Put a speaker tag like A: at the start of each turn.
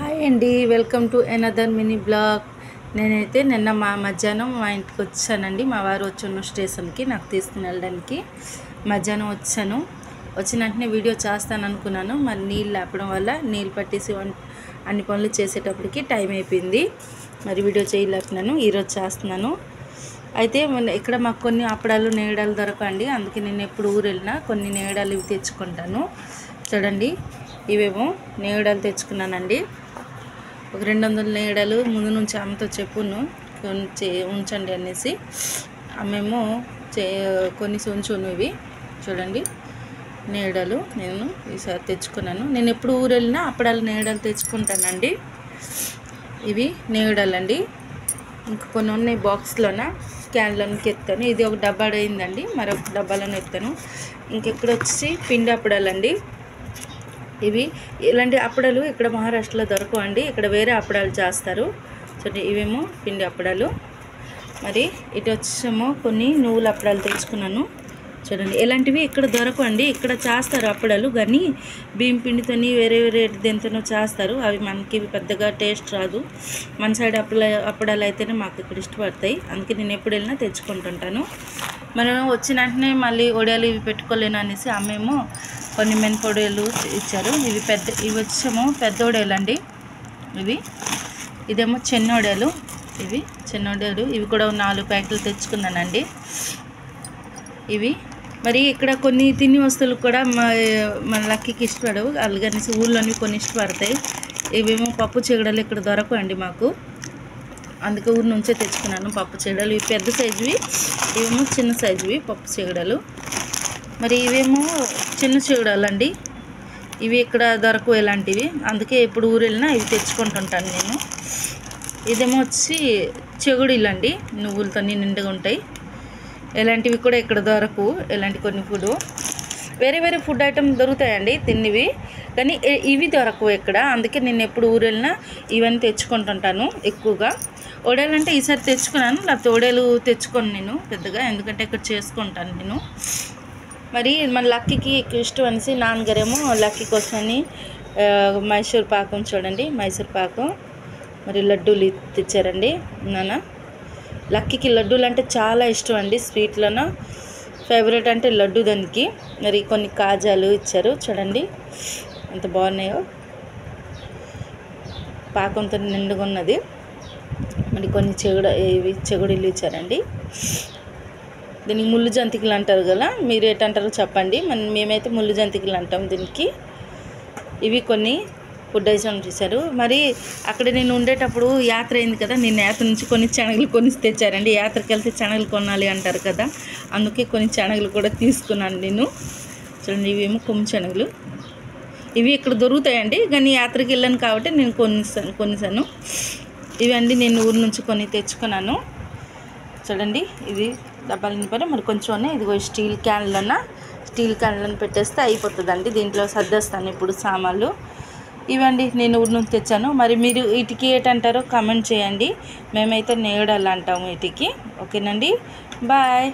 A: Hi అండి, welcome to another mini blog. నేనైతే నిన్న మధ్యాహ్నం మా ఇంటికి వచ్చానండి. మా వారు వచ్చాను స్టేషన్కి నాకు తీసుకుని వెళ్ళడానికి. మధ్యాహ్నం వచ్చాను. వచ్చిన వెంటనే వీడియో చేస్తాను అనుకున్నాను. మరి నీళ్ళు లేపడం వల్ల నీళ్ళు పట్టేసి అన్ని పనులు చేసేటప్పటికి టైం అయిపోయింది. మరి వీడియో చేయలేకపోయినాను. ఈరోజు చేస్తున్నాను. అయితే ఇక్కడ మాకు కొన్ని అప్పడాలు నేడాలు దొరకండి. అందుకే నేను ఎప్పుడు ఊరు వెళ్ళినా కొన్ని నేడాలు ఇవి తెచ్చుకుంటాను. చూడండి, ఇవేమో నేడాలు తెచ్చుకున్నానండి. ఒక 200 నేడాలు ముందు నుంచి అమ్మతో చెప్పును ఉంచండి అనేసి అమ్మేమో కొన్ని ఉంచును. ఇవి చూడండి, నేడాలు నేను ఈసారి తెచ్చుకున్నాను. నేను ఎప్పుడు ఊరు వెళ్ళినా అప్పడాలు నేడాలు తెచ్చుకుంటానండి. ఇవి నేడాలండి. ఇంకా కొన్ని ఉన్నాయి బాక్స్లోన, క్యాన్లోకి ఎత్తాను. ఇది ఒక డబ్బా అయిందండి, మరొక డబ్బాలోనే ఎత్తాను. ఇంకెక్కడ వచ్చి పిండి అప్పడాలండి. ఇవి ఇలాంటి అప్పడాలు ఇక్కడ మహారాష్ట్రలో దొరకవండి. ఇక్కడ వేరే అప్పడాలు చేస్తారు. చూడండి, ఇవేమో పిండి అప్పడాలు. మరి ఇటు వచ్చేమో కొన్ని నువ్వుల అప్పడాలు తెచ్చుకున్నాను. చూడండి, ఇలాంటివి ఇక్కడ దొరకవండి. ఇక్కడ చేస్తారు అప్పడాలు, కానీ బియ్యం పిండితోని వేరే వేరే దేనితోనో చేస్తారు. అవి మనకి పెద్దగా టేస్ట్ రాదు. మన సైడ్ అప్పడాలు అయితేనే మాకు ఇక్కడ ఇష్టపడతాయి. అందుకే నేను ఎప్పుడు వెళ్ళినా తెచ్చుకుంటుంటాను. మనం వచ్చిన వెంటనే మళ్ళీ వడియాలు ఇవి పెట్టుకోలేను అనేసి అమ్మేమో కొన్ని మినపొడియాలు ఇచ్చారు. ఇవి వచ్చేమో పెద్ద వడియాలు అండి. ఇదేమో చిన్న వడియాలు. ఇవి చిన్న వడియాలు. ఇవి కూడా 4 ప్యాకెట్లు తెచ్చుకున్నానండి. ఇవి మరి ఇక్కడ కొన్ని తిని వస్తువులు కూడా మన లక్కీకి ఇష్టపడవు, అలాగనేసి ఊళ్ళోని కొన్ని ఇష్టపడతాయి. ఇవేమో పప్పు చీగడలు ఇక్కడ దొరకండి మాకు, అందుకే ఊరు నుంచే తెచ్చుకున్నాను పప్పు చీగడలు. ఇవి పెద్ద సైజువి, ఇవేమో చిన్న సైజువి పప్పు చీగడలు. మరి ఇవేమో చిన్న చీగడాలు అండి. ఇవి ఇక్కడ దొరకవు ఇలాంటివి, అందుకే ఎప్పుడు ఊరు వెళ్ళినా ఇవి తెచ్చుకుంటుంటాను నేను. ఇదేమో వచ్చి చెగుడీలు అండి, నువ్వులతో నిండుగా ఉంటాయి. ఇలాంటివి కూడా ఇక్కడ దొరకవు. ఇలాంటి కొన్ని వేరే వేరే ఫుడ్ ఐటమ్ దొరుకుతాయండి తిన్నివి, కానీ ఇవి దొరకవు ఇక్కడ. అందుకే నేను ఎప్పుడు ఊరు వెళ్ళినా ఇవన్నీ తెచ్చుకుంటుంటాను ఎక్కువగా. వడియాలు అంటే ఈసారి తెచ్చుకున్నాను, లేకపోతే వడియాలు తెచ్చుకోను నేను పెద్దగా, ఎందుకంటే ఇక్కడ చేసుకుంటాను నేను. మరి మన లక్కీకి ఇష్టం అనేసి నాన్నగారేమో లక్కీ కోసమని మైసూర్ పాకం, చూడండి మైసూర్ పాకం, మరి లడ్డూలు తెచ్చారండి నాన్న. లక్కీకి లడ్డూలు అంటే చాలా ఇష్టం అండి. స్వీట్లోనూ ఫేవరెట్ అంటే లడ్డు దానికి. మరి కొన్ని కాజాలు ఇచ్చారు, చూడండి ఎంత బాగున్నాయో, పాకంతో నిండుగా ఉన్నది. మరి కొన్ని చెగుడీలు ఇచ్చారండి. దీనికి ముళ్ళు జంతికలు అంటారు కదా, మీరు ఏంటంటారో చెప్పండి. మేమైతే ముళ్ళు జంతికలు అంటాం దీనికి. ఇవి కొన్ని ఫుడ్ ఐటమ్స్ ఇచ్చారు. మరి అక్కడ నేను ఉండేటప్పుడు యాత్ర అయింది కదా, నేను యాత్ర నుంచి కొన్ని శనగలు కొని తెచ్చారండి. యాత్రకి వెళ్తే శనగలు కొనాలి అంటారు కదా, అందుకే కొన్ని శనగలు కూడా తీసుకున్నాను నేను. చూడండి, ఇవేమో కొమ్ము శనగలు. ఇవి ఇక్కడ దొరుకుతాయండి, కానీ యాత్రకి వెళ్ళాను కాబట్టి నేను కొనిసాను. ఇవండి నేను ఊరు నుంచి కొన్ని తెచ్చుకున్నాను. చూడండి, ఇది డబ్బాలు నింపారు. మరి కొంచెం ఉన్నాయి. ఇదిగో స్టీల్ క్యాన్లను పెట్టేస్తే అయిపోతుందండి. దీంట్లో సర్దేస్తాను ఇప్పుడు సామాన్లు. ఇవండి నేను ఊరి నుంచి తెచ్చాను. మరి మీరు వీటికి ఏంటంటారో కామెంట్ చేయండి. మేమైతే నేడాలు అంటాము వీటికి. ఓకేనండి, బాయ్.